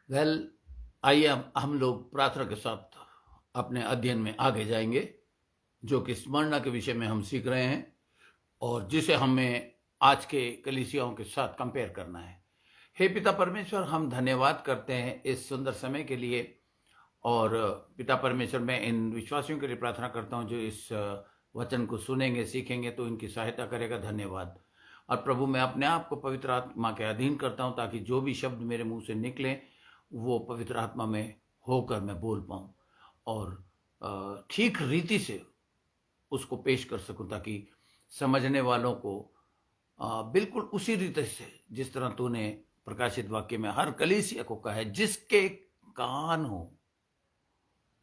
Well, आइए हम लोग प्रार्थना के साथ अपने अध्ययन में आगे जाएंगे, जो कि स्मरणा के विषय में हम सीख रहे हैं और जिसे हमें आज के कलीसियाओं के साथ कंपेयर करना है। हे पिता परमेश्वर, हम धन्यवाद करते हैं इस सुंदर समय के लिए। और पिता परमेश्वर, मैं इन विश्वासियों के लिए प्रार्थना करता हूं जो इस वचन को सुनेंगे, सीखेंगे, तो इनकी सहायता करेगा। धन्यवाद। और प्रभु, मैं अपने आप को पवित्र आत्मा के अधीन करता हूं ताकि जो भी शब्द मेरे मुंह से निकले वो पवित्र आत्मा में होकर मैं बोल पाऊं और ठीक रीति से उसको पेश कर सकूं, ताकि समझने वालों को बिल्कुल उसी रीति से, जिस तरह तूने प्रकाशित वाक्य में हर कलीसिया को कहा है, जिसके कान हो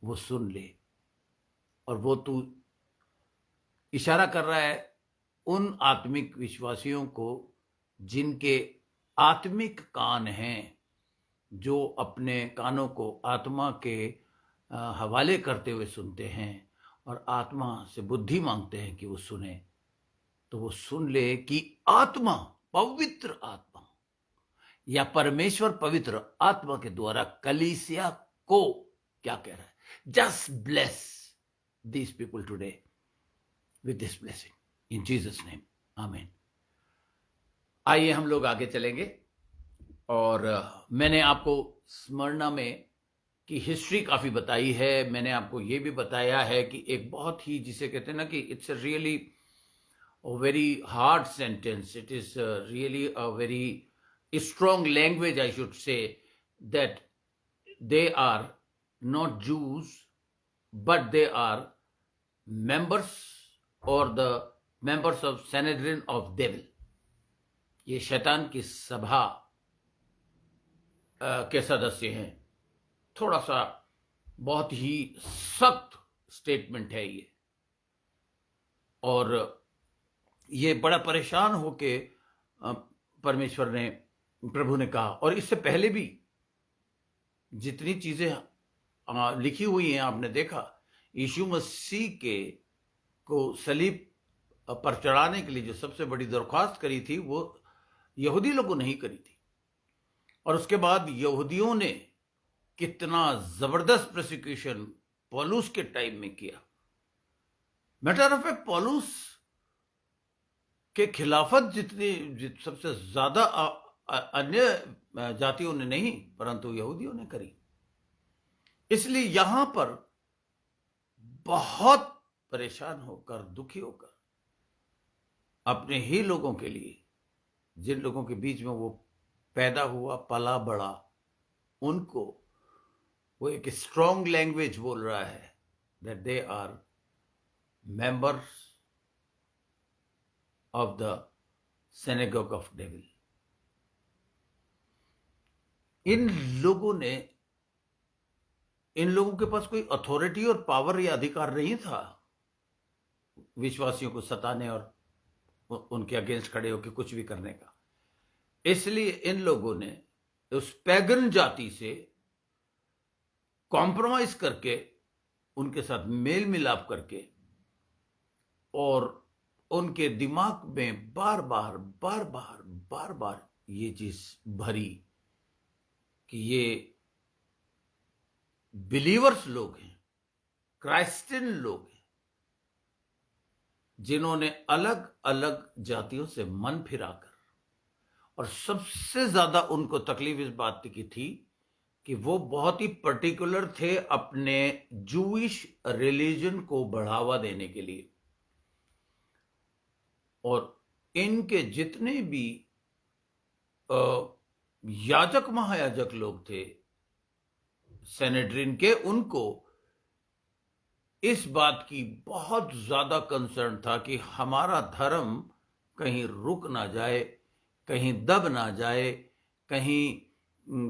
वो सुन ले। और वो तू इशारा कर रहा है उन आत्मिक विश्वासियों को जिनके आत्मिक कान हैं, जो अपने कानों को आत्मा के हवाले करते हुए सुनते हैं और आत्मा से बुद्धि मांगते हैं कि वो सुने। तो वो सुन ले कि आत्मा, पवित्र आत्मा या परमेश्वर पवित्र आत्मा के द्वारा कलीसिया को क्या कह रहा है। Just bless these people today with this blessing in Jesus name, आमीन। आइए हम लोग आगे चलेंगे। और मैंने आपको स्मरणा में की हिस्ट्री काफी बताई है। मैंने आपको ये भी बताया है कि एक बहुत ही, जिसे कहते हैं ना कि it's a really very hard sentence, it is really a very strong language, I should say, that they are not Jews, but they are members or the members of Sanhedrin of Devil. ये शैतान की सभा के सदस्य हैं। थोड़ा सा बहुत ही सख्त स्टेटमेंट है ये, और ये बड़ा परेशान होके परमेश्वर ने, प्रभु ने कहा। और इससे पहले भी जितनी चीजें लिखी हुई हैं, आपने देखा, यीशु मसीह के को सलीब पर चढ़ाने के लिए जो सबसे बड़ी दरख्वास्त करी थी वो यहूदी लोगों ने ही करी थी। और उसके बाद यहूदियों ने कितना जबरदस्त प्रोसिक्यूशन पौलुस के टाइम में किया। मैटर ऑफ फैक्ट, पौलुस के खिलाफत सबसे ज्यादा अन्य जातियों ने नहीं, परंतु यहूदियों ने करी। इसलिए यहां पर बहुत परेशान होकर, दुखी होकर, अपने ही लोगों के लिए, जिन लोगों के बीच में वो पैदा हुआ, पला बड़ा, उनको वो एक स्ट्रॉन्ग लैंग्वेज बोल रहा है that they are members of the synagogue of devil. इन लोगों के पास कोई अथॉरिटी और पावर या अधिकार नहीं था विश्वासियों को सताने और उनके अगेंस्ट खड़े होकर कुछ भी करने का। इसलिए इन लोगों ने उस पैगन जाति से कॉम्प्रोमाइज करके, उनके साथ मेल मिलाप करके, और उनके दिमाग में बार बार ये चीज भरी कि ये बिलीवर्स लोग हैं, क्राइस्टियन लोग हैं, जिन्होंने अलग अलग जातियों से मन फिराकर, और सबसे ज्यादा उनको तकलीफ इस बात की थी कि वो बहुत ही पर्टिकुलर थे अपने जूइश रिलीजन को बढ़ावा देने के लिए। और इनके जितने भी याजक, महायाजक लोग थे सेनेड्रिन के, उनको इस बात की बहुत ज्यादा कंसर्न था कि हमारा धर्म कहीं रुक ना जाए, कहीं दब ना जाए, कहीं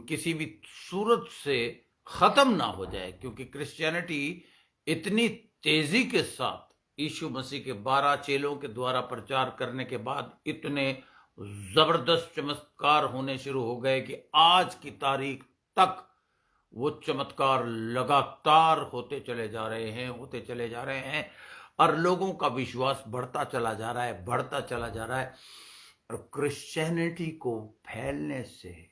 किसी भी सूरत से खत्म ना हो जाए। क्योंकि क्रिश्चियनिटी इतनी तेजी के साथ यीशु मसीह के 12 चेलों के द्वारा प्रचार करने के बाद इतने जबरदस्त चमत्कार होने शुरू हो गए कि आज की तारीख तक वो चमत्कार लगातार होते चले जा रहे हैं, और लोगों का विश्वास बढ़ता चला जा रहा है। और क्रिश्चियनिटी को फैलने से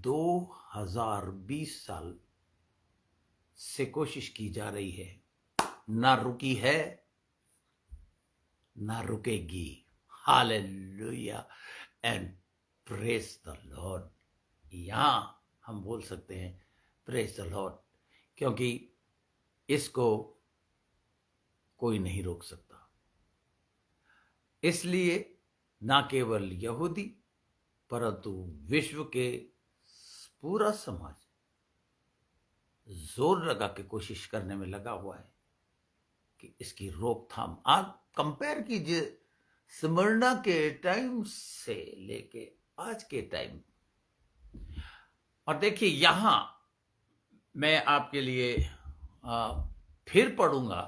2020 साल से कोशिश की जा रही है, ना रुकी है ना रुकेगी। Hallelujah and praise the Lord. यहां हम बोल सकते हैं प्रेज द लॉर्ड, क्योंकि इसको कोई नहीं रोक सकता। इसलिए ना केवल यहूदी परंतु विश्व के पूरा समाज जोर लगा के कोशिश करने में लगा हुआ है कि इसकी रोकथाम। आप कंपेयर कीजिए स्मरणा के टाइम से लेके आज के टाइम, और देखिए यहां मैं आपके लिए फिर पढ़ूंगा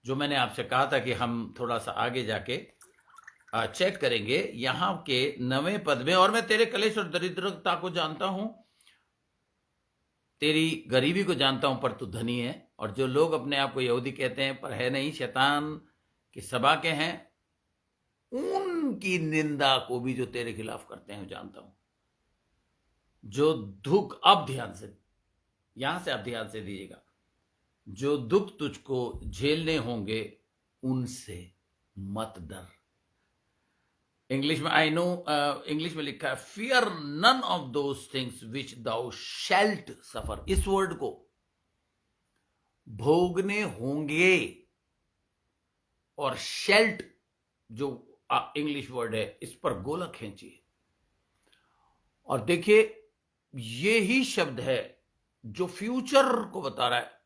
जो मैंने आपसे कहा था कि हम थोड़ा सा आगे जाके चेक करेंगे यहां के 9वें पद में। और मैं तेरे कलेश और दरिद्रता को जानता हूं, तेरी गरीबी को जानता हूं, पर तू धनी है। और जो लोग अपने आप को यहूदी कहते हैं पर है नहीं, शैतान की सभा के हैं, उनकी निंदा को भी जो तेरे खिलाफ करते हैं जानता हूं। जो दुख, अब ध्यान से, यहां से आप ध्यान से दीजिएगा, जो दुख तुझको झेलने होंगे उनसे मत डर। इंग्लिश में आई नो, इंग्लिश में लिखा है fear none of those things which thou shalt suffer. इस वर्ड को भोगने होंगे और शेल्ट जो इंग्लिश वर्ड है इस पर गोला खींचिए। और देखिए ये ही शब्द है जो फ्यूचर को बता रहा है।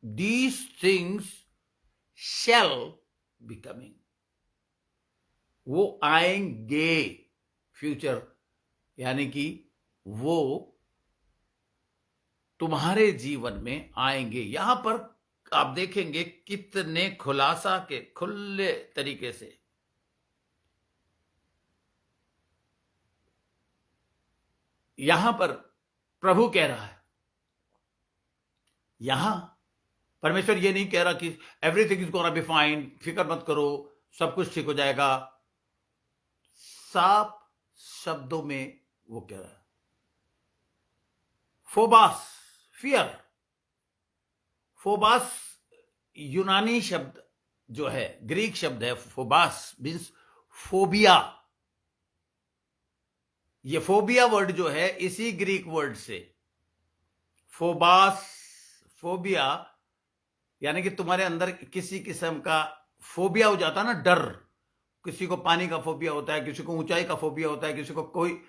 These things shall be coming, वो आएंगे, फ्यूचर यानी कि वो तुम्हारे जीवन में आएंगे। यहां पर आप देखेंगे कितने खुलासा के खुले तरीके से यहां पर प्रभु कह रहा है। यहां परमेश्वर ये नहीं कह रहा कि everything is gonna be fine, फिक्र मत करो, सब कुछ ठीक हो जाएगा। साफ शब्दों में वो कह रहा है फोबास, फियर। फोबास यूनानी शब्द जो है, ग्रीक शब्द है फोबास, मीन्स फोबिया। ये फोबिया वर्ड जो है इसी ग्रीक वर्ड से, फोबास, फोबिया, यानी कि तुम्हारे अंदर किसी किस्म का फोबिया हो जाता ना, डर। किसी को पानी का फोबिया होता है, किसी को ऊंचाई का फोबिया होता है, किसी को कोई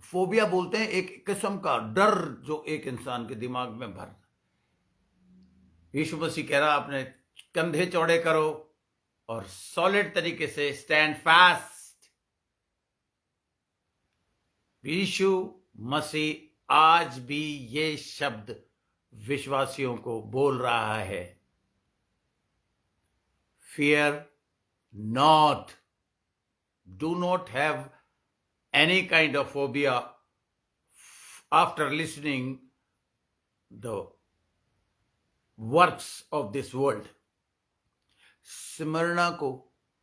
फोबिया बोलते हैं, एक किस्म का डर जो एक इंसान के दिमाग में भर। यीशु मसीह कह रहा अपने कंधे चौड़े करो और सॉलिड तरीके से स्टैंड फास्ट। यीशु मसीह आज भी ये शब्द विश्वासियों को बोल रहा है, fear not, do not have any kind of phobia after listening the works of this world। स्मरणा को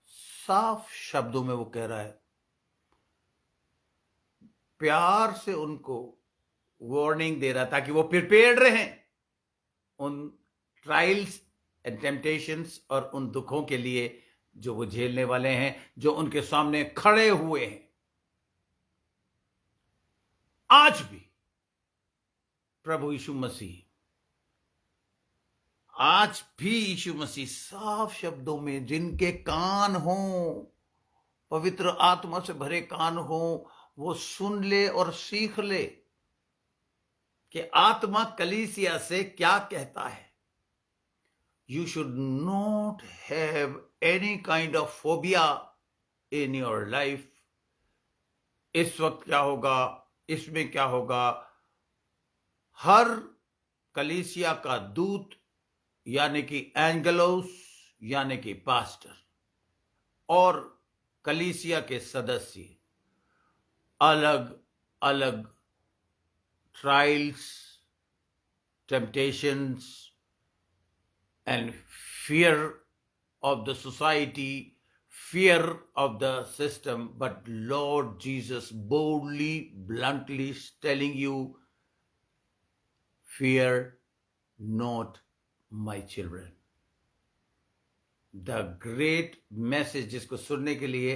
साफ शब्दों में वो कह रहा है, प्यार से उनको वार्निंग दे रहा ताकि वो प्रिपेयर्ड रहें उन ट्रायल्स एंड टेम्पटेशंस और उन दुखों के लिए जो वो झेलने वाले हैं, जो उनके सामने खड़े हुए हैं। आज भी प्रभु यीशु मसीह, आज भी यीशु मसीह साफ शब्दों में, जिनके कान हों, पवित्र आत्मा से भरे कान हों, वो सुन ले और सीख ले कि आत्मा कलीसिया से क्या कहता है। You should not have any kind of phobia in your life. इस वक्त क्या होगा, इसमें क्या होगा, हर कलीसिया का दूत यानी कि एंगेलोस यानी कि पास्टर और कलीसिया के सदस्य अलग अलग trials, temptations and fear of the society, fear of the system, but Lord Jesus boldly, bluntly telling you, fear not my children. The great message जिसको सुनने के लिए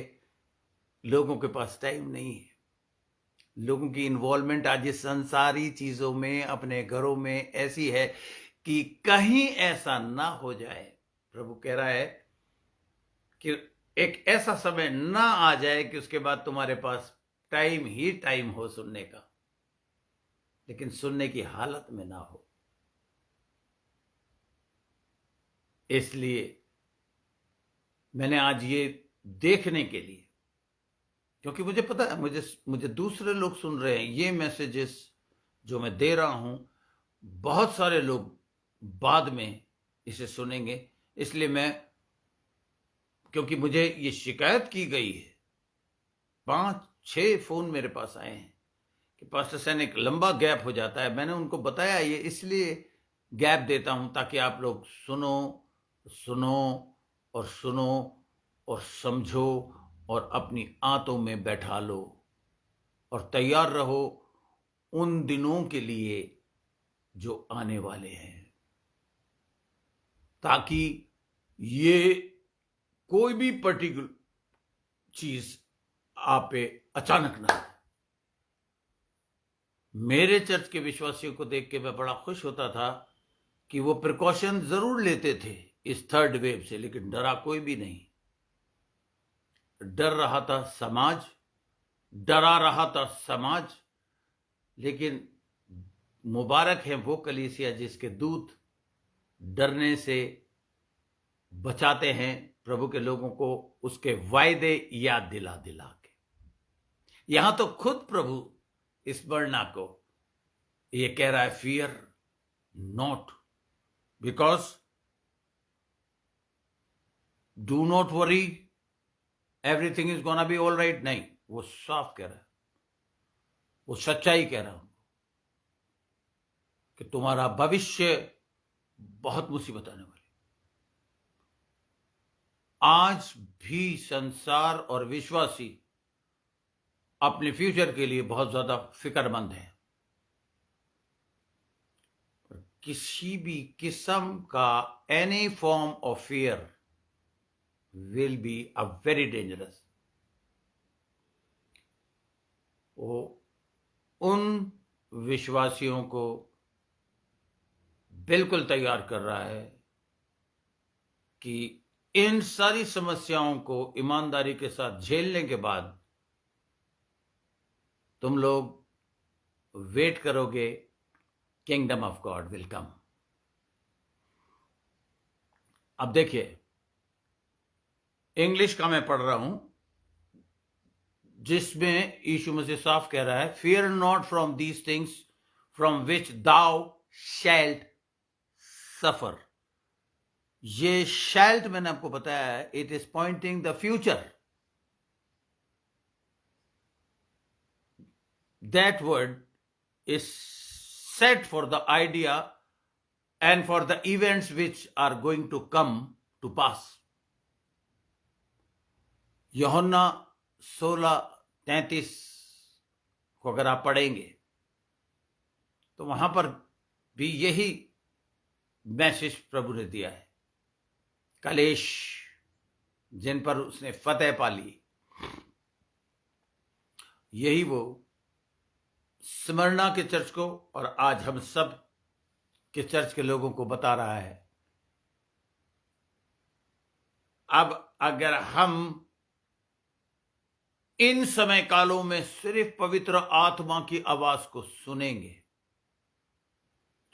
लोगों के पास टाइम नहीं है, लोगों की इन्वॉल्वमेंट आज इस संसारी चीजों में, अपने घरों में ऐसी है कि कहीं ऐसा ना हो जाए। प्रभु कह रहा है कि एक ऐसा समय ना आ जाए कि उसके बाद तुम्हारे पास टाइम ही टाइम हो सुनने का, लेकिन सुनने की हालत में ना हो। इसलिए मैंने आज ये देखने के लिए, क्योंकि मुझे पता है मुझे दूसरे लोग सुन रहे हैं, ये मैसेजेस जो मैं दे रहा हूं बहुत सारे लोग बाद में इसे सुनेंगे। इसलिए मैं, क्योंकि मुझे ये शिकायत की गई है, 5-6 फोन मेरे पास आए हैं कि पास्टर सैनिक लंबा गैप हो जाता है। मैंने उनको बताया ये इसलिए गैप देता हूं ताकि आप लोग सुनो और सुनो और समझो और अपनी आंतों में बैठा लो और तैयार रहो उन दिनों के लिए जो आने वाले हैं, ताकि ये कोई भी पर्टिकुलर चीज आप पे अचानक ना आए। मेरे चर्च के विश्वासियों को देख के मैं बड़ा खुश होता था कि वो प्रिकॉशन जरूर लेते थे इस थर्ड वेव से, लेकिन डरा कोई भी नहीं। डर रहा था समाज, डरा रहा था समाज, लेकिन मुबारक है वो कलीसिया जिसके दूत डरने से बचाते हैं प्रभु के लोगों को उसके वायदे याद दिला दिला के। यहां तो खुद प्रभु स्मरणा को ये कह रहा है, fear not, because do not worry, everything is gonna be all right. नहीं, वो साफ कह रहा है, वो सच्चाई कह रहा हूं कि तुम्हारा भविष्य बहुत मुसीबत आने वाली। आज भी संसार और विश्वासी अपने फ्यूचर के लिए बहुत ज्यादा फिक्रमंद है। किसी भी किस्म का any form of fear will be a very dangerous। वो उन विश्वासियों को बिल्कुल तैयार कर रहा है कि इन सारी समस्याओं को ईमानदारी के साथ झेलने के बाद तुम लोग वेट करोगे, kingdom of God will come. अब देखिए, इंग्लिश का मैं पढ़ रहा हूं जिसमें यीशु मसीह साफ कह रहा है, fear not from these things from which thou shalt suffer. ये शैल्ट मैंने आपको बताया है, it is pointing the future. That word is set for the idea and for the events which are going to come to pass. यूहन्ना 16:33 को अगर आप पढ़ेंगे तो वहां पर भी यही मैसेज प्रभु ने दिया है। कलेश जिन पर उसने फतेह पा ली, यही वो स्मरणा के चर्च को और आज हम सब के चर्च के लोगों को बता रहा है। अब अगर हम इन समय कालों में सिर्फ पवित्र आत्मा की आवाज को सुनेंगे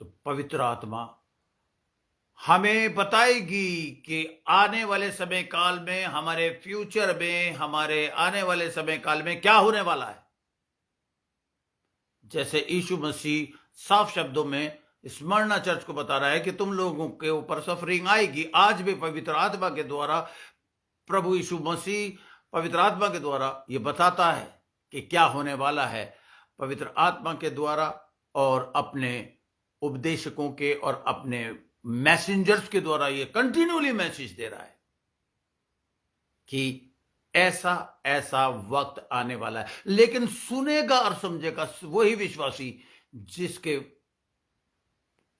तो पवित्र आत्मा हमें बताएगी कि आने वाले समय काल में, हमारे फ्यूचर में, हमारे आने वाले समय काल में क्या होने वाला है। जैसे यीशु मसीह साफ शब्दों में स्मरणा चर्च को बता रहा है कि तुम लोगों के ऊपर सफरिंग आएगी। आज भी पवित्र आत्मा के द्वारा प्रभु यीशु मसीह पवित्र आत्मा के द्वारा ये बताता है कि क्या होने वाला है। पवित्र आत्मा के द्वारा और अपने उपदेशकों के और अपने मैसेंजर्स के द्वारा ये कंटिन्यूअली मैसेज दे रहा है। कि ऐसा ऐसा वक्त आने वाला है, लेकिन सुनेगा और समझेगा वही विश्वासी जिसके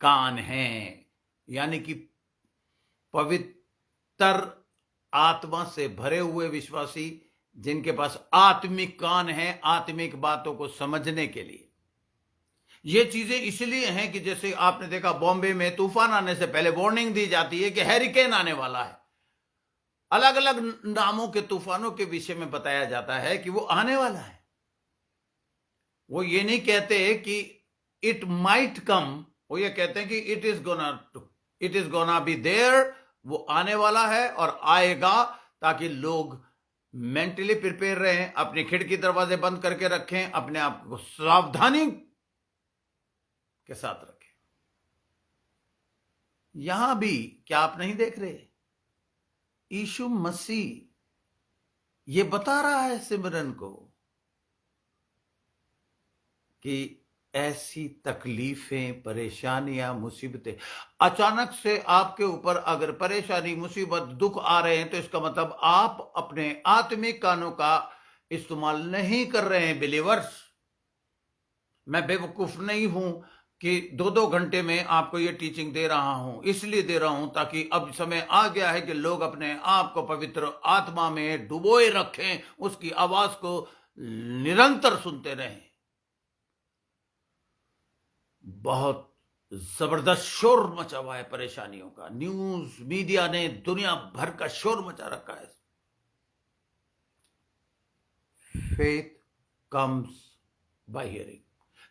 कान हैं, यानी कि पवित्र आत्मा से भरे हुए विश्वासी जिनके पास आत्मिक कान है आत्मिक बातों को समझने के लिए। ये चीजें इसलिए हैं कि जैसे आपने देखा बॉम्बे में तूफान आने से पहले वार्निंग दी जाती है कि हैरिकेन आने वाला है। अलग अलग नामों के तूफानों के विषय में बताया जाता है कि वो आने वाला है। वो ये नहीं कहते कि इट माइट कम, वो ये कहते हैं कि it is gonna be there, वो आने वाला है और आएगा, ताकि लोग मेंटली प्रिपेयर रहें, अपनी खिड़की दरवाजे बंद करके रखें, अपने आप को सावधानी के साथ रखें। यहां भी क्या आप नहीं देख रहे, यीशु मसीह ये बता रहा है सिमरन को कि ऐसी तकलीफें, परेशानियां, मुसीबतें अचानक से आपके ऊपर अगर परेशानी, मुसीबत, दुख आ रहे हैं तो इसका मतलब आप अपने आत्मिक कानों का इस्तेमाल नहीं कर रहे हैं। बिलीवर्स, मैं बेवकूफ नहीं हूं कि 2-2 घंटे में आपको ये टीचिंग दे रहा हूं, इसलिए दे रहा हूं ताकि अब समय आ गया है कि लोग अपने आप को पवित्र आत्मा में डुबोए रखें, उसकी आवाज को निरंतर सुनते रहें। बहुत जबरदस्त शोर मचा हुआ है परेशानियों का, न्यूज मीडिया ने दुनिया भर का शोर मचा रखा है। Faith comes by hearing.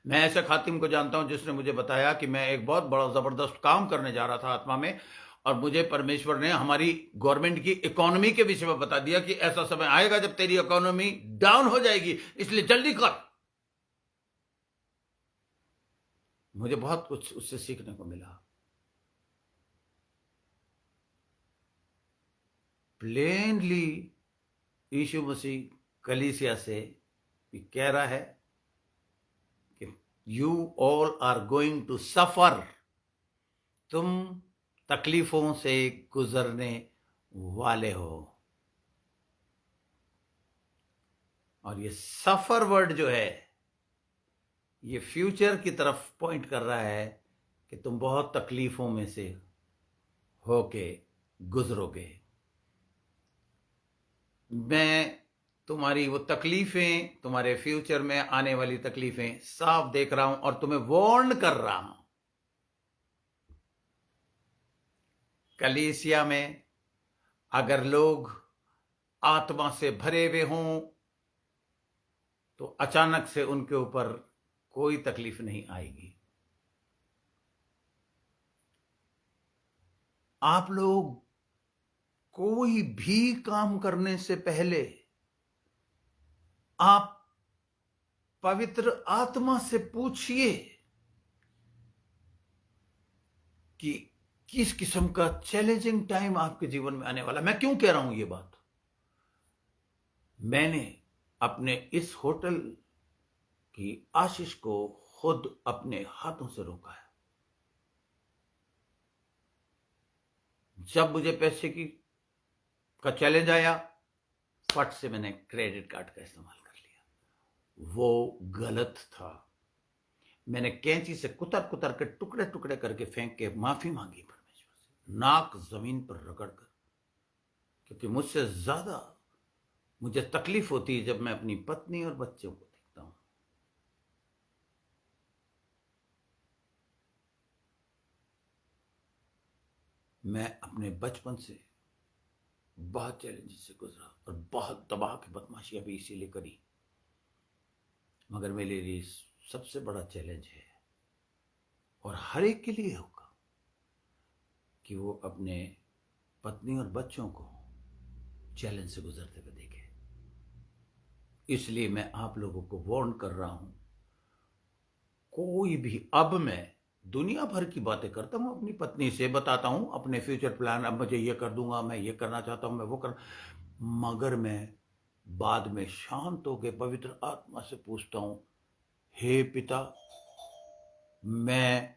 मैं ऐसे खातिम को जानता हूं जिसने मुझे बताया कि मैं एक बहुत बड़ा जबरदस्त काम करने जा रहा था आत्मा में, और मुझे परमेश्वर ने हमारी गवर्नमेंट की इकोनॉमी के विषय में बता दिया कि ऐसा समय आएगा जब तेरी इकोनॉमी डाउन हो जाएगी, इसलिए जल्दी कर। मुझे बहुत कुछ उससे सीखने को मिला। प्लेनली यीशु मसीह कलीसिया से कह रहा है कि you all are going to suffer, तुम तकलीफों से गुजरने वाले हो। और ये सफर वर्ड जो है ये फ्यूचर की तरफ पॉइंट कर रहा है कि तुम बहुत तकलीफों में से होके गुजरोगे। मैं तुम्हारी वो तकलीफें, तुम्हारे फ्यूचर में आने वाली तकलीफें साफ देख रहा हूं और तुम्हें वार्न कर रहा हूं। कलीसिया में अगर लोग आत्मा से भरे हुए हों तो अचानक से उनके ऊपर कोई तकलीफ नहीं आएगी। आप लोग कोई भी काम करने से पहले आप पवित्र आत्मा से पूछिए कि किस किस्म का चैलेंजिंग टाइम आपके जीवन में आने वाला। मैं क्यों कह रहा हूं ये बात? मैंने अपने इस होटल की आशीष को खुद अपने हाथों से रोका है। जब मुझे पैसे का चैलेंज आया, फट से मैंने क्रेडिट कार्ड का इस्तेमाल कर लिया। वो गलत था। मैंने कैंची से कुतर कुतर के टुकड़े टुकड़े करके फेंक के माफी मांगी परमेश्वर से, नाक जमीन पर रगड़ कर, क्योंकि मुझसे ज्यादा मुझे तकलीफ होती है जब मैं अपनी पत्नी और बच्चों को देखता हूं। मैं अपने बचपन से बहुत चैलेंज से गुजरा और बहुत तबाह की बदमाशियां भी इसीलिए करी, मगर मेरे लिए सबसे बड़ा चैलेंज है और हर एक के लिए होगा कि वो अपने पत्नी और बच्चों को चैलेंज से गुजरते हुए देखे। इसलिए मैं आप लोगों को वार्न कर रहा हूं, कोई भी, अब मैं दुनिया भर की बातें करता हूं, अपनी पत्नी से बताता हूं अपने फ्यूचर प्लान, अब मुझे ये कर दूंगा, मैं ये करना चाहता हूं, मैं वो कर, मगर मैं बाद में शांत होकर पवित्र आत्मा से पूछता हूं, हे पिता, मैं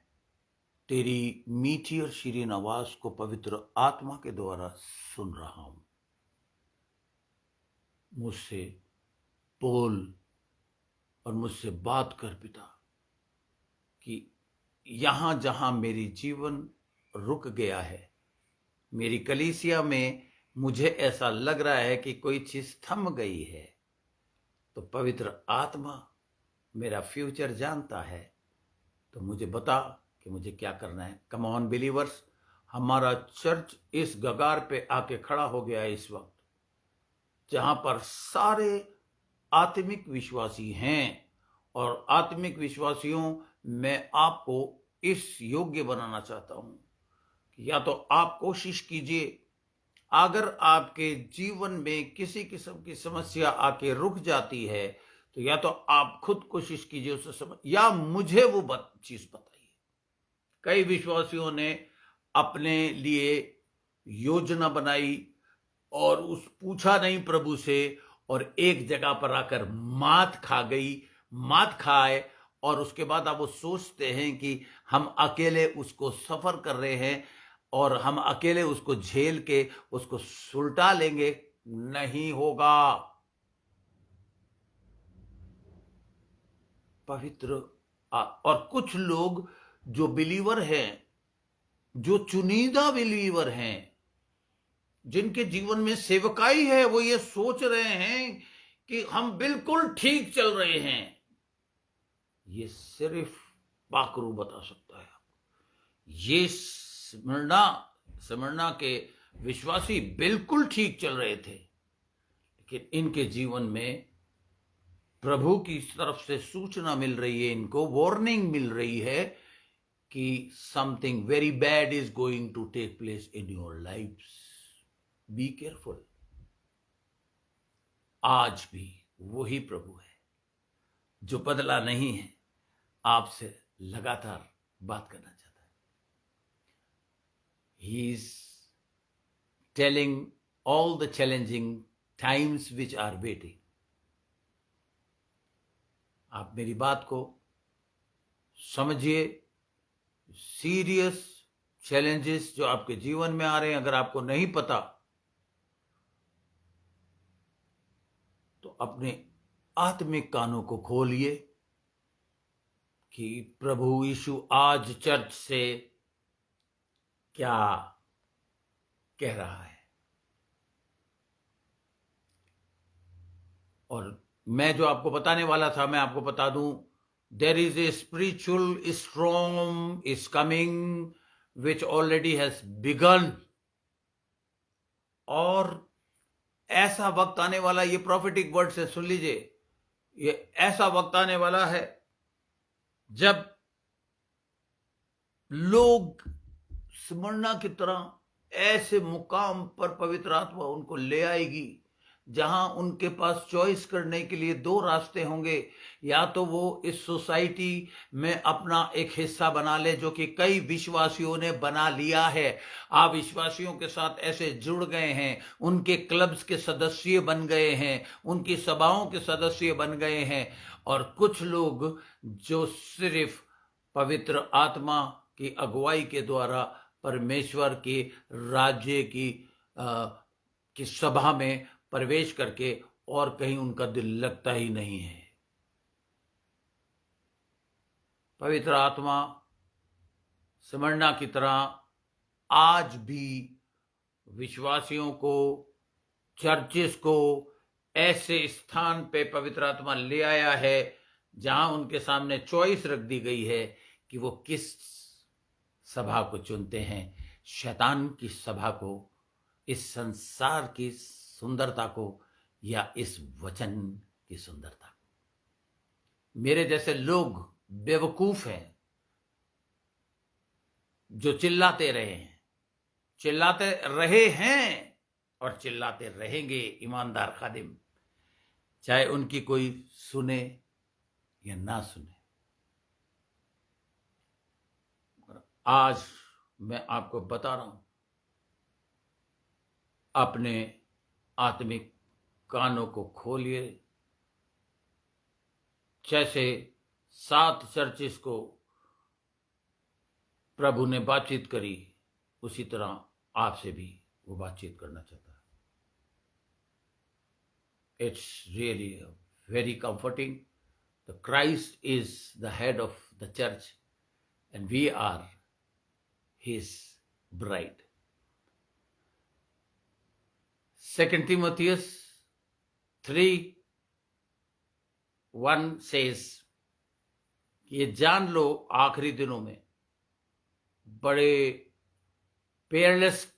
तेरी मीठी और शीरीन आवाज को पवित्र आत्मा के द्वारा सुन रहा हूं। मुझसे बोल और मुझसे बात कर पिता, कि यहाँ जहाँ मेरी जीवन रुक गया है, मेरी कलीसिया में मुझे ऐसा लग रहा है कि कोई चीज थम गई है, तो पवित्र आत्मा मेरा फ्यूचर जानता है, तो मुझे बता कि मुझे क्या करना है। कम ऑन बिलीवर्स, हमारा चर्च इस गगार पे आके खड़ा हो गया है इस वक्त, जहां पर सारे आत्मिक विश्वासी हैं, और आत्मिक विश्वासियों मैं आपको इस योग्य बनाना चाहता हूं कि या तो आप कोशिश कीजिए, अगर आपके जीवन में किसी किस्म की समस्या आके रुक जाती है, तो या तो आप खुद कोशिश कीजिए उसे समझ, या मुझे वो चीज बताइए। कई विश्वासियों ने अपने लिए योजना बनाई और उस पूछा नहीं प्रभु से, और एक जगह पर आकर मात खा गई, मात खाए, और उसके बाद अब वो सोचते हैं कि हम अकेले उसको सफर कर रहे हैं और हम अकेले उसको झेल के उसको सुलटा लेंगे। नहीं होगा। पवित्र और कुछ लोग जो बिलीवर हैं, जो चुनिंदा बिलीवर हैं, जिनके जीवन में सेवकाई है, वो ये सोच रहे हैं कि हम बिल्कुल ठीक चल रहे हैं। ये सिर्फ पाकरू बता सकता है। ये स्मरणा के विश्वासी बिल्कुल ठीक चल रहे थे, लेकिन इनके जीवन में प्रभु की तरफ से सूचना मिल रही है, इनको वार्निंग मिल रही है कि something very bad is going to take place in your lifes, be careful. आज भी वही प्रभु है जो बदला नहीं है, आपसे लगातार बात करना चाहता है। He is telling all the challenging times which are waiting. आप मेरी बात को समझिए। सीरियस चैलेंजेस जो आपके जीवन में आ रहे हैं, अगर आपको नहीं पता तो अपने आत्मिक कानों को खोलिए कि प्रभु यीशु आज चर्च से क्या कह रहा है। और मैं जो आपको बताने वाला था, मैं आपको बता दूं, there is a spiritual storm is coming which already has begun. और ऐसा वक्त आने वाला, ये प्रॉफिटिक वर्ड से सुन लीजिए, ये ऐसा वक्त आने वाला है जब लोग स्मरणा की तरह ऐसे मुकाम पर पवित्र आत्मा उनको ले आएगी जहां उनके पास चॉइस करने के लिए दो रास्ते होंगे। या तो वो इस सोसाइटी में अपना एक हिस्सा बना ले, जो कि कई विश्वासियों ने बना लिया है। आप विश्वासियों के साथ ऐसे जुड़ गए हैं, उनके क्लब्स के सदस्य बन गए हैं, उनकी सभाओं के सदस्य बन गए हैं। और कुछ लोग जो सिर्फ पवित्र आत्मा की अगुवाई के द्वारा परमेश्वर के राज्य की सभा में प्रवेश करके और कहीं उनका दिल लगता ही नहीं है। पवित्र आत्मा स्मरणा की तरह आज भी विश्वासियों को, चर्चेस को ऐसे स्थान पे पवित्र आत्मा ले आया है जहां उनके सामने चॉइस रख दी गई है कि वो किस सभा को चुनते हैं। शैतान की सभा को, इस संसार की सुंदरता को, या इस वचन की सुंदरता को। मेरे जैसे लोग बेवकूफ हैं जो चिल्लाते रहे हैं और चिल्लाते रहेंगे, ईमानदार खादिम, चाहे उनकी कोई सुने या ना सुने। आज मैं आपको बता रहा हूं, अपने आत्मिक कानों को खोलिए। जैसे 7 चर्चेस को प्रभु ने बातचीत करी, उसी तरह आपसे भी वो बातचीत करना चाहता है। It's really very comforting. The Christ is the head of the church, and we are his bride. 2 Timothy 3:1 says, ये जान लो आखिरी दिनों में बड़े पेयरलेस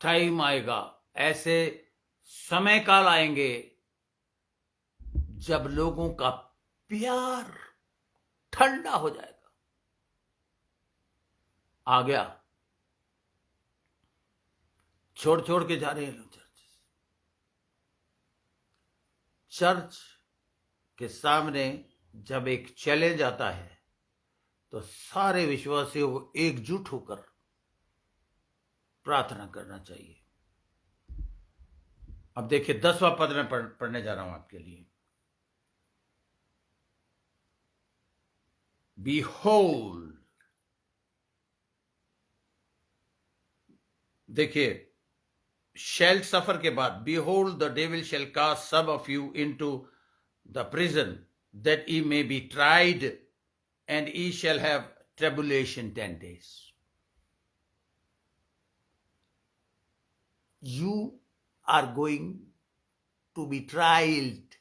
टाइम आएगा, ऐसे समय काल आएंगे जब लोगों का प्यार ठंडा हो जाएगा। आ गया, छोड़ छोड़ के जा रहे हैं लोग चर्च के सामने जब एक चैलेंज आता है तो सारे विश्वासियों को एकजुट होकर प्रार्थना करना चाहिए। अब देखिए 10वां पद में पढ़ने जा रहा हूं आपके लिए। Behold, देखिए shall suffer के बाद, behold the devil shall cast some of you into the prison, that ye may be tried, and ye shall have tribulation 10 days. You are going to be tried.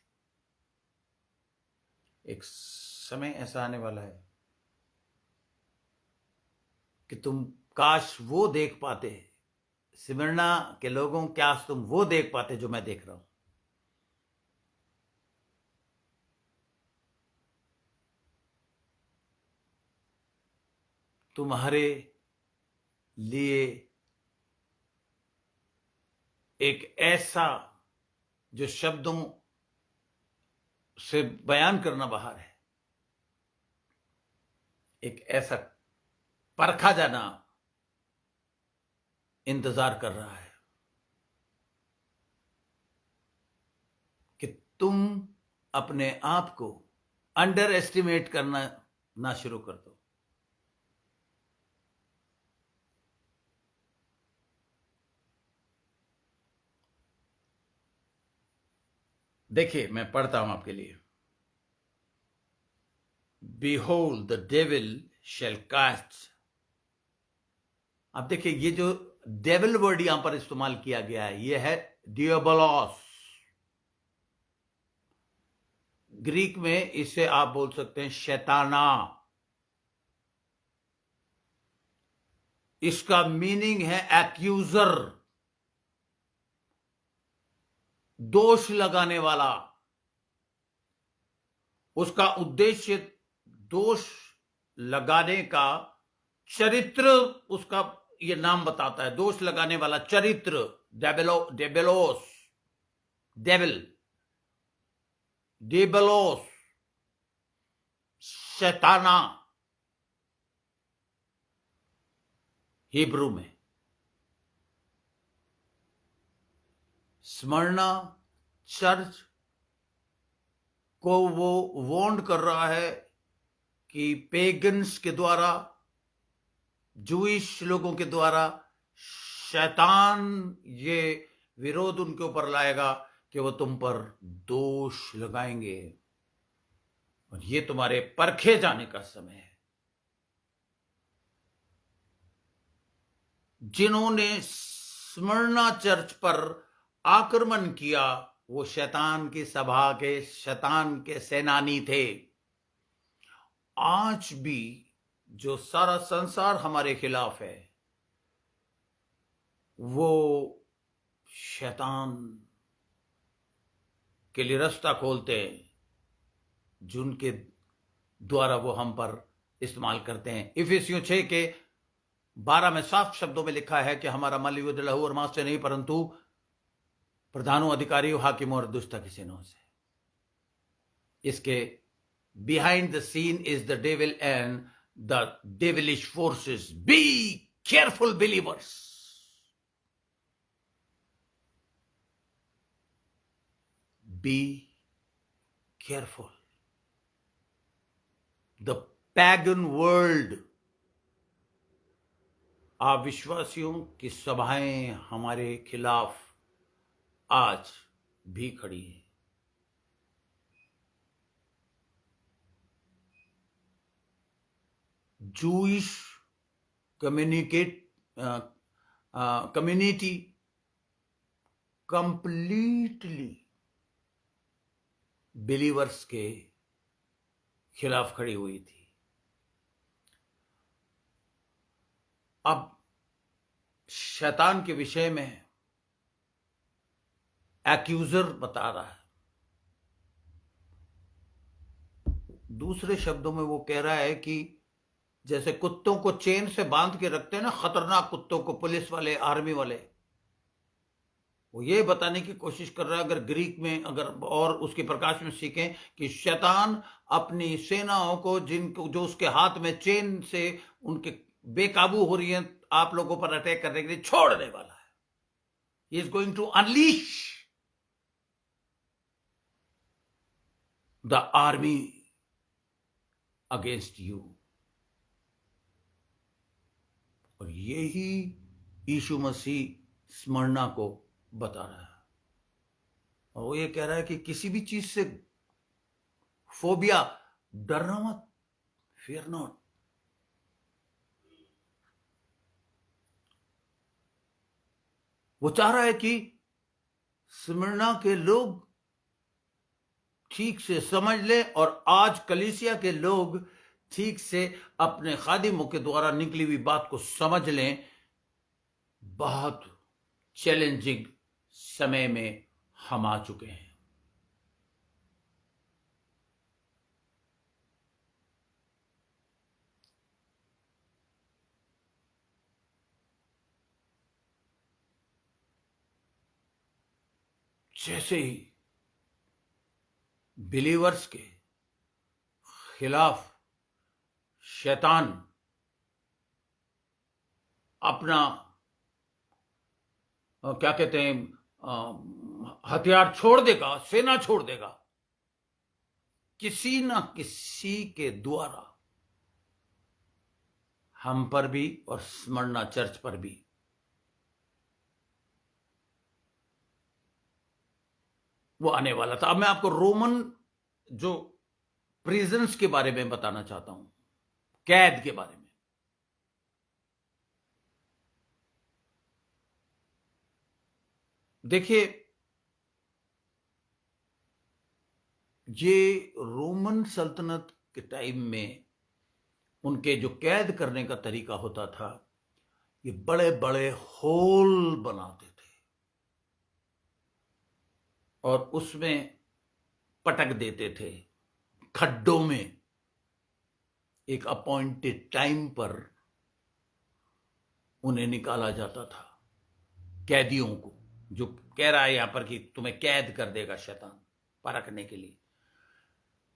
एक समय ऐसा आने वाला है कि तुम काश वो देख पाते, स्मिर्ना के लोगों, क्या तुम वो देख पाते जो मैं देख रहा हूं। तुम्हारे लिए एक ऐसा जो शब्दों से बयान करना बाहर है, एक ऐसा परखा जाना इंतजार कर रहा है कि तुम अपने आप को अंडर एस्टिमेट करना ना शुरू कर दो। देखिए मैं पढ़ता हूं आपके लिए। Behold, the devil shall cast। अब देखिए ये जो डेविल वर्ड यहां पर इस्तेमाल किया गया है, ये है डियाबोलोस। ग्रीक में इसे आप बोल सकते हैं शैताना। इसका मीनिंग है एक्यूजर, दोष लगाने वाला। उसका उद्देश्य दोष लगाने का, चरित्र उसका ये नाम बताता है, दोष लगाने वाला चरित्र, डेबेलोस, डेबेलोस, शैताना हिब्रू में। स्मरणा चर्च को वो वार्न कर रहा है कि पेगन्स के द्वारा, जूइश लोगों के द्वारा शैतान ये विरोध उनके ऊपर लाएगा कि वो तुम पर दोष लगाएंगे और ये तुम्हारे परखे जाने का समय है। जिन्होंने स्मरणा चर्च पर आक्रमण किया वो शैतान की सभा के, शैतान के सेनानी थे। आज भी जो सारा संसार हमारे खिलाफ है वो शैतान के लिए रास्ता खोलते हैं, जिनके द्वारा वो हम पर इस्तेमाल करते हैं। इफिसियों 6:12 में साफ शब्दों में लिखा है कि हमारा मल युद्ध लहू और मांस से नहीं परंतु प्रधानों, अधिकारियों, हाकिमों और दुष्टता की सेनाओं से। इसके behind the scene is the devil and the devilish forces. Be careful believers. Be careful. The pagan world, अविश्वासियों की सभाएं हमारे खिलाफ आज भी खड़ी हैं। जूइश कम्युनिटी कंप्लीटली बिलीवर्स के खिलाफ खड़ी हुई थी। अब शैतान के विषय में एक्यूजर बता रहा है, दूसरे शब्दों में वो कह रहा है कि जैसे कुत्तों को चेन से बांध के रखते हैं ना, खतरनाक कुत्तों को, पुलिस वाले, आर्मी वाले, वो ये बताने की कोशिश कर रहा है, अगर ग्रीक में अगर और उसके प्रकाश में सीखें, कि शैतान अपनी सेनाओं को, जिनको जो उसके हाथ में चेन से उनके बेकाबू हो रही है आप लोगों पर अटैक करने के लिए, छोड़ने वाला है। He is going to unleash the army against you. और यही यीशु मसीह स्मरणा को बता रहा है। और वो ये कह रहा है कि किसी भी चीज से फोबिया, डरना मत, फियर नॉट। वो चाह रहा है कि स्मरणा के लोग ठीक से समझ ले, और आज कलीसिया के लोग ठीक से अपने खादिमों के द्वारा निकली हुई बात को समझ लें। बहुत चैलेंजिंग समय में हम आ चुके हैं। जैसे ही बिलीवर्स के खिलाफ शैतान अपना क्या कहते हैं, हथियार छोड़ देगा, सेना छोड़ देगा, किसी ना किसी के द्वारा हम पर भी और स्मरणा चर्च पर भी वो आने वाला था। अब मैं आपको रोमन जो प्रिजन्स के बारे में बताना चाहता हूं, कैद के बारे में। देखिए, ये रोमन सल्तनत के टाइम में उनके जो कैद करने का तरीका होता था, ये बड़े बड़े होल बनाते थे और उसमें पटक देते थे खड्डों में। एक अपॉइंटेड टाइम पर उन्हें निकाला जाता था, कैदियों को, जो कह रहा है यहां पर कि तुम्हें कैद कर देगा शैतान, परखने के लिए।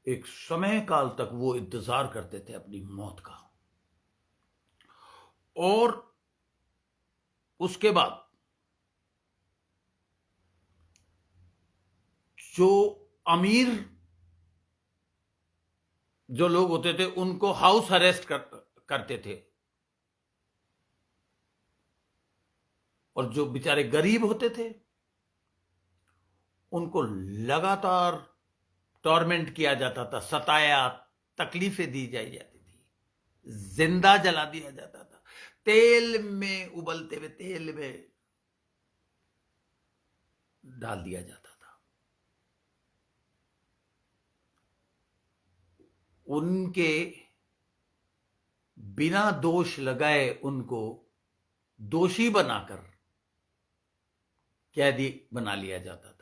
एक समय काल तक वो इंतजार करते थे अपनी मौत का, और उसके बाद जो अमीर जो लोग होते थे उनको हाउस अरेस्ट करते थे, और जो बेचारे गरीब होते थे उनको लगातार टॉर्मेंट किया जाता था, सताया, तकलीफें दी जाती थी, जिंदा जला दिया जाता था, तेल में, उबलते हुए तेल में डाल दिया जाता था। उनके बिना दोष लगाए उनको दोषी बनाकर कैदी बना लिया जाता था।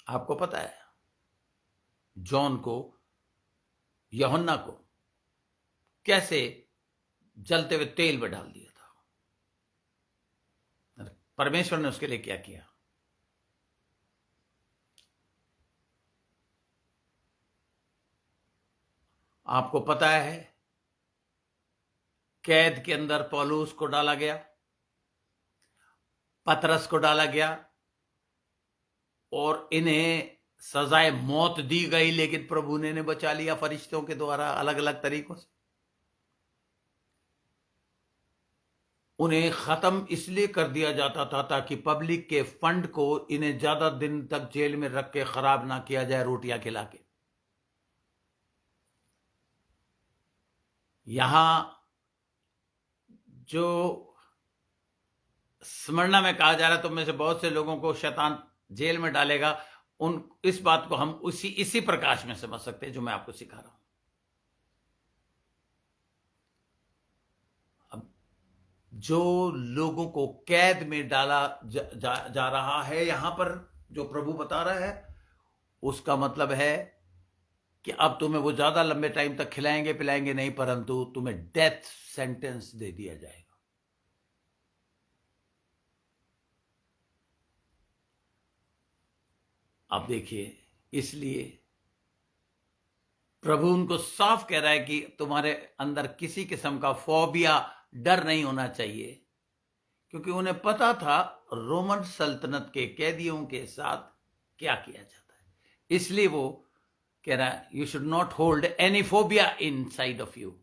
आपको पता है जॉन को, यूहन्ना को कैसे जलते हुए तेल में डाल दिया था? परमेश्वर ने उसके लिए क्या किया? आपको पता है कैद के अंदर पौलुस को डाला गया, पतरस को डाला गया, और इन्हें सजाए मौत दी गई, लेकिन प्रभु ने बचा लिया फरिश्तों के द्वारा अलग अलग तरीकों से। उन्हें खत्म इसलिए कर दिया जाता था ताकि पब्लिक के फंड को इन्हें ज्यादा दिन तक जेल में रख के खराब ना किया जाए रोटियां खिला के। यहां जो स्मरणा में कहा जा रहा है, तुम में से बहुत से लोगों को शैतान जेल में डालेगा, उन इस बात को हम इसी प्रकाश में समझ सकते हैं जो मैं आपको सिखा रहा हूं। अब जो लोगों को कैद में डाला जा रहा है, यहां पर जो प्रभु बता रहा है, उसका मतलब है कि अब तुम्हें वो ज्यादा लंबे टाइम तक खिलाएंगे पिलाएंगे नहीं, परंतु तुम्हें डेथ सेंटेंस दे दिया जाएगा। आप देखिए, इसलिए प्रभु उनको साफ कह रहा है कि तुम्हारे अंदर किसी किस्म का फोबिया, डर नहीं होना चाहिए, क्योंकि उन्हें पता था रोमन सल्तनत के कैदियों के साथ क्या किया जाता है। इसलिए वो कह रहा है, you should not hold any phobia in side of you.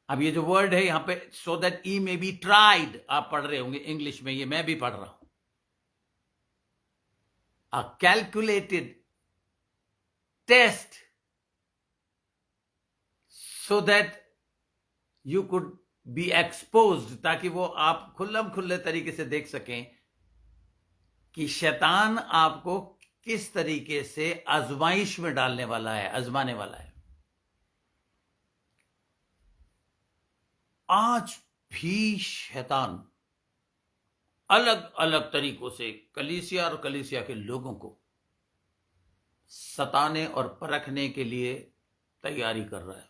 अब ये जो वर्ड है यहां पे, so that E may be tried, आप पढ़ रहे होंगे इंग्लिश में, ये मैं भी पढ़ रहा हूं। A calculated test so that you could be exposed, ताकि वो आप खुल्लम खुल्ले तरीके से देख सकें कि शैतान आपको किस तरीके से आजमाइश में डालने वाला है, आजमाने वाला है। आज भी शैतान अलग अलग तरीकों से कलीसिया और कलीसिया के लोगों को सताने और परखने के लिए तैयारी कर रहा है।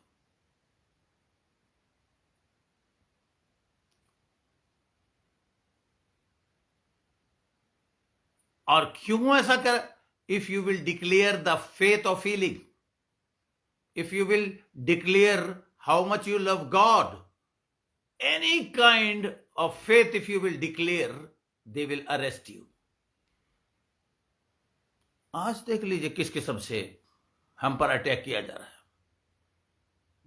और क्यों ऐसा कर? If you will declare the faith of healing, if you will declare how much you love God, any kind of faith if you will declare, they will arrest you. आज देख लीजिए किस किस्म से हम पर अटैक किया जा रहा है,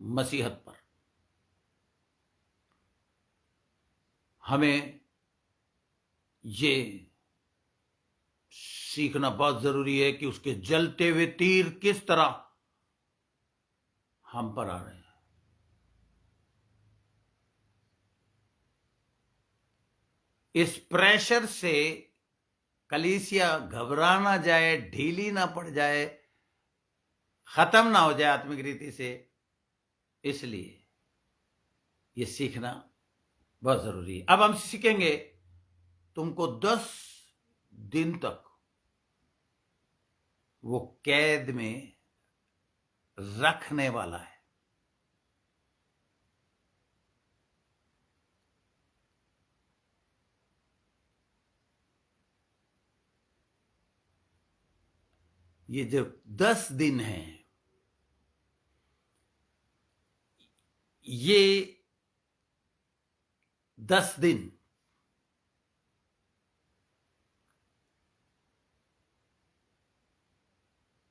मसीहत पर। हमें ये सीखना बहुत जरूरी है कि उसके जलते हुए तीर किस तरह हम पर आ रहे हैं। इस प्रेशर से कलीसिया घबरा ना जाए, ढीली ना पड़ जाए, खत्म ना हो जाए आत्मिक रीति से, इसलिए ये सीखना बहुत जरूरी है। अब हम सीखेंगे, तुमको 10 दिन तक वो कैद में रखने वाला है। ये जो 10 दिन हैं, ये 10 दिन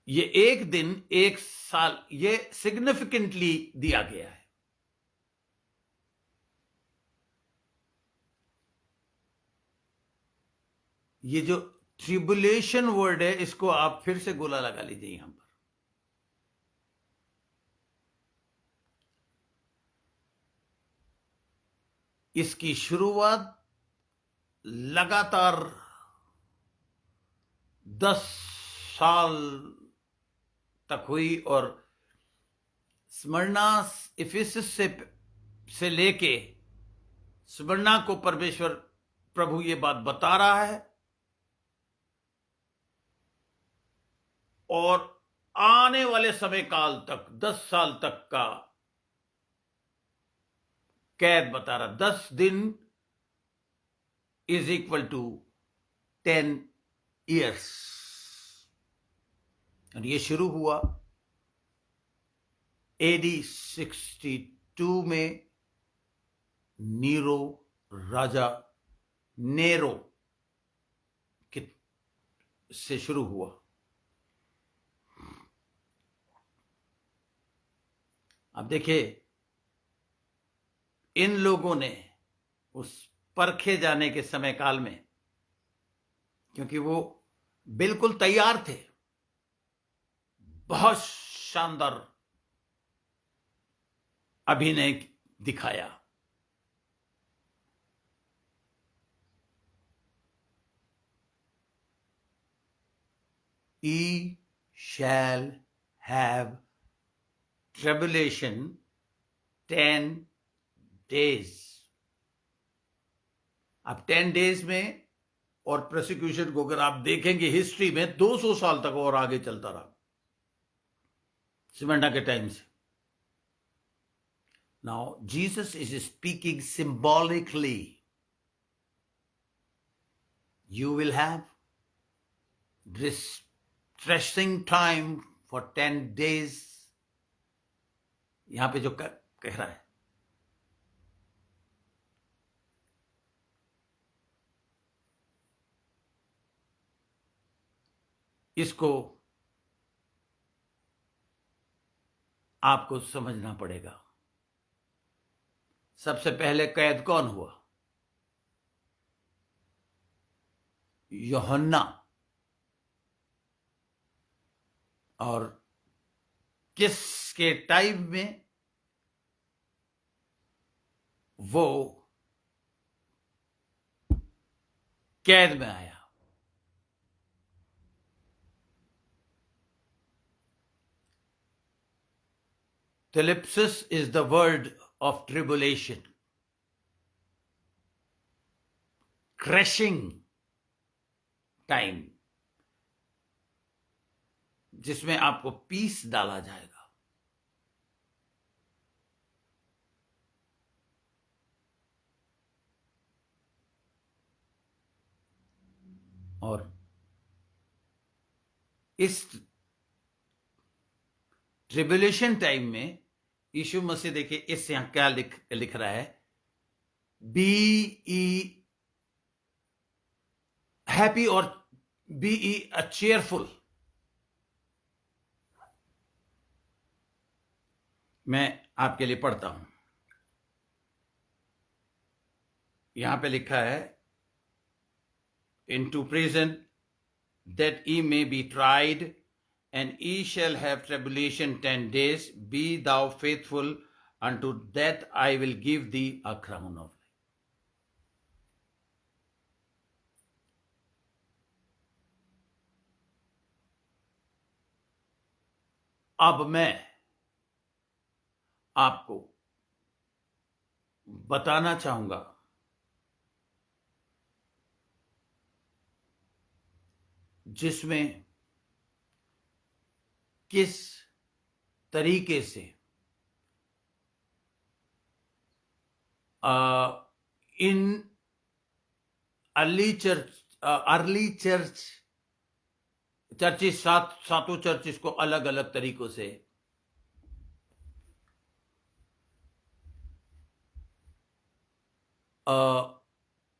ये एक दिन, एक साल, ये सिग्निफिकेंटली दिया गया है। ये जो ट्रिबुलेशन वर्ड है, इसको आप फिर से गोला लगा लीजिए यहां पर। इसकी शुरुआत लगातार 10 साल तक हुई, और स्मरणा, इफिसस से लेके स्मरणा को परमेश्वर प्रभु ये बात बता रहा है, और आने वाले समय काल तक 10 साल तक का कैद बता रहा। 10 दिन इज इक्वल टू 10 ईयर्स। और ये शुरू हुआ AD 62 में राजा नेरो से शुरू हुआ। अब देखिए, इन लोगों ने उस परखे जाने के समय काल में, क्योंकि वो बिल्कुल तैयार थे, बहुत शानदार अभिनय दिखाया। Ye shall have tribulation 10 days। अब 10 डेज में, और प्रोसिक्यूशन को अगर आप देखेंगे हिस्ट्री में 200 साल तक और आगे चलता रहा, स्मरना के टाइम से। Now Jesus is speaking symbolically, you will have distressing time for 10 days। यहां पे जो कह रहा है, इसको आपको समझना पड़ेगा। सबसे पहले कैद कौन हुआ? यूहन्ना। और किसके टाइम में वो कैद में आया? Thlipsis is the word of tribulation, crashing time, जिसमें आपको पीस डाला जाएगा। और इस ट्रिबुलेशन टाइम में यीशु मसीह, देखिए इस यहां क्या लिख रहा है, बी ई हैप्पी और बी ई चेयरफुल। मैं आपके लिए पढ़ता हूं। यहां पे लिखा है, into prison that ye may be tried, and ye shall have tribulation 10 days. Be thou faithful unto death, I will give thee a crown of life। अब मैं आपको बताना चाहूंगा जिसमें किस तरीके से इन अर्ली चर्चिस, सातों चर्चिस को अलग अलग तरीकों से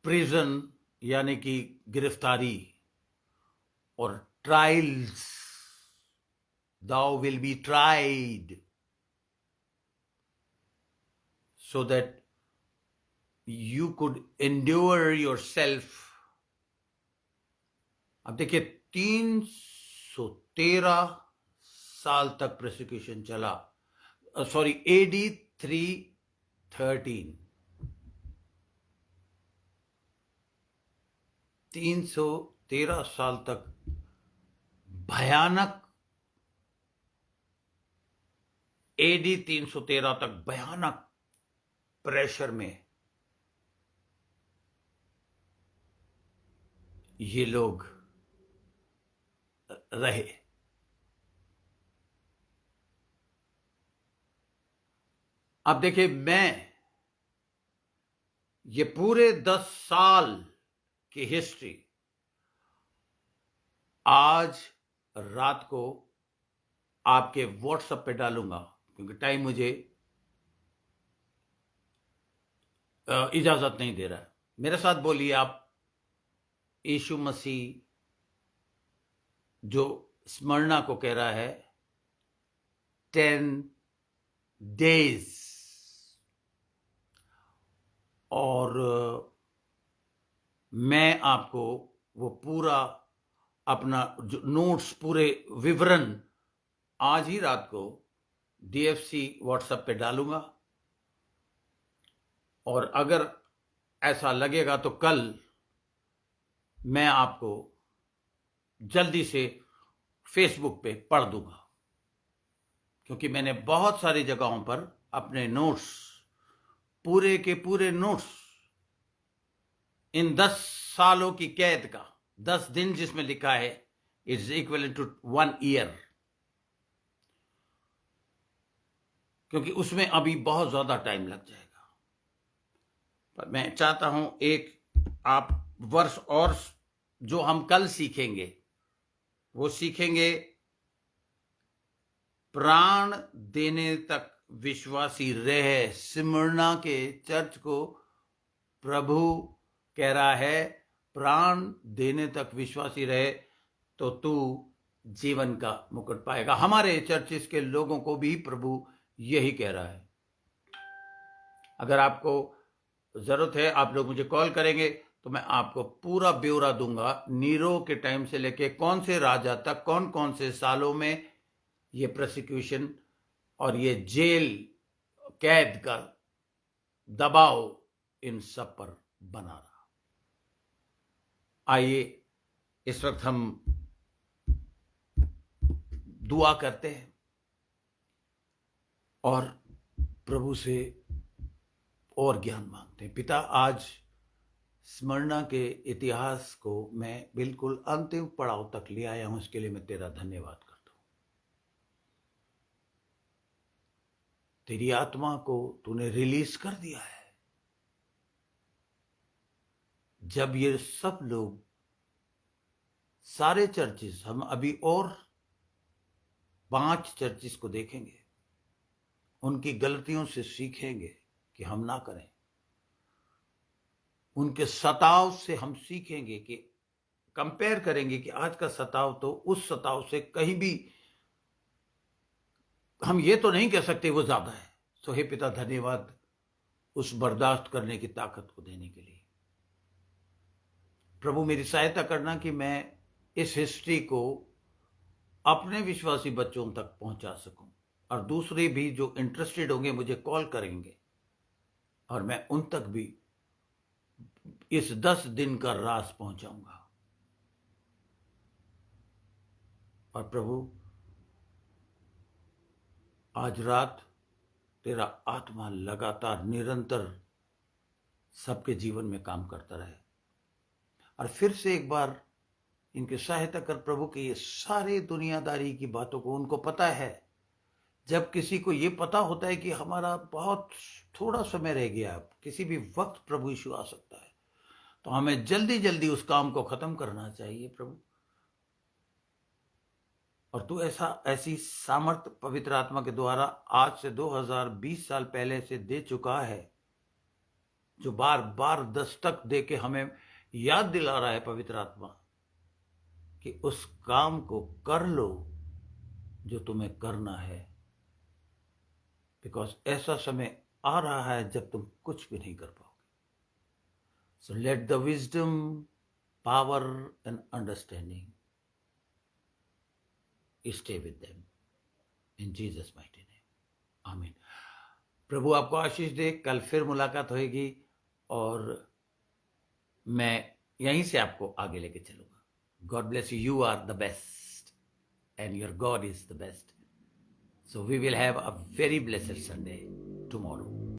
प्रिजन यानी कि गिरफ्तारी और trials, thou will be tried so that you could endure yourself। अब देखिए 313 साल तक प्रोसिक्यूशन चला, सॉरी AD 313, 313 साल तक भयानक, AD 313 तक भयानक प्रेशर में ये लोग रहे। अब देखिए, मैं ये पूरे 10 साल की हिस्ट्री आज रात को आपके व्हाट्सएप पे डालूंगा, क्योंकि टाइम मुझे इजाजत नहीं दे रहा है। मेरे साथ बोलिए आप, यीशु मसीह जो स्मरणा को कह रहा है 10 डेज, और मैं आपको वो पूरा अपना जो नोट्स, पूरे विवरण आज ही रात को DFC व्हाट्सएप पे डालूंगा। और अगर ऐसा लगेगा तो कल मैं आपको जल्दी से फेसबुक पे पढ़ दूंगा, क्योंकि मैंने बहुत सारी जगहों पर अपने नोट्स, पूरे के पूरे नोट्स, इन 10 सालों की कैद का 10 दिन जिसमें लिखा है, इट्स इक्वल टू 1 ईयर, क्योंकि उसमें अभी बहुत ज्यादा टाइम लग जाएगा। पर मैं चाहता हूं एक आप वर्ष और जो हम कल सीखेंगे वो सीखेंगे, प्राण देने तक विश्वासी रहे। स्मिर्ना के चर्च को प्रभु कह रहा है, प्राण देने तक विश्वासी रहे तो तू जीवन का मुकुट पाएगा। हमारे चर्चिस के लोगों को भी प्रभु यही कह रहा है। अगर आपको जरूरत है, आप लोग मुझे कॉल करेंगे तो मैं आपको पूरा ब्यौरा दूंगा, नीरो के टाइम से लेके कौन से राजा तक, कौन कौन से सालों में ये प्रोसिक्यूशन और ये जेल कैद का दबाव इन सब पर बना रहा। आइए इस वक्त हम दुआ करते हैं और प्रभु से और ज्ञान मांगते हैं। पिता, आज स्मरणा के इतिहास को मैं बिल्कुल अंतिम पड़ाव तक ले आया हूं, इसके लिए मैं तेरा धन्यवाद करता हूं। तेरी आत्मा को तूने रिलीज कर दिया है। जब ये सब लोग, सारे चर्चिस, हम अभी और 5 चर्चिस को देखेंगे, उनकी गलतियों से सीखेंगे कि हम ना करें। उनके सताव से हम सीखेंगे कि कंपेयर करेंगे कि आज का सताव तो उस सताव से कहीं भी, हम ये तो नहीं कह सकते वो ज्यादा है। तो हे पिता, धन्यवाद उस बर्दाश्त करने की ताकत को देने के लिए। प्रभु, मेरी सहायता करना कि मैं इस हिस्ट्री को अपने विश्वासी बच्चों तक पहुंचा सकूं, और दूसरे भी जो इंटरेस्टेड होंगे मुझे कॉल करेंगे, और मैं उन तक भी इस 10 दिन का राज पहुंचाऊंगा। और प्रभु, आज रात तेरा आत्मा लगातार निरंतर सबके जीवन में काम करता रहे, और फिर से एक बार इनकी सहायता कर प्रभु कि ये सारे दुनियादारी की बातों को उनको पता है। जब किसी को ये पता होता है कि हमारा बहुत थोड़ा समय रह गया, किसी भी वक्त प्रभु यीशु आ सकता है, तो हमें जल्दी जल्दी उस काम को खत्म करना चाहिए प्रभु। और तू ऐसी सामर्थ पवित्र आत्मा के द्वारा आज से 2020 साल पहले से दे चुका है, जो बार बार दस्तक दे के हमें याद दिला रहा है पवित्र आत्मा कि उस काम को कर लो जो तुम्हें करना है, बिकॉज ऐसा समय आ रहा है जब तुम कुछ भी नहीं कर पाओगे। So let the wisdom, power and understanding stay with them in Jesus mighty name. आमीन। प्रभु आपको आशीष दे। कल फिर मुलाकात होगी और मैं यहीं से आपको आगे लेके चलूंगा। God bless you. You are the best and your God is the best. So we will have a very blessed Sunday tomorrow.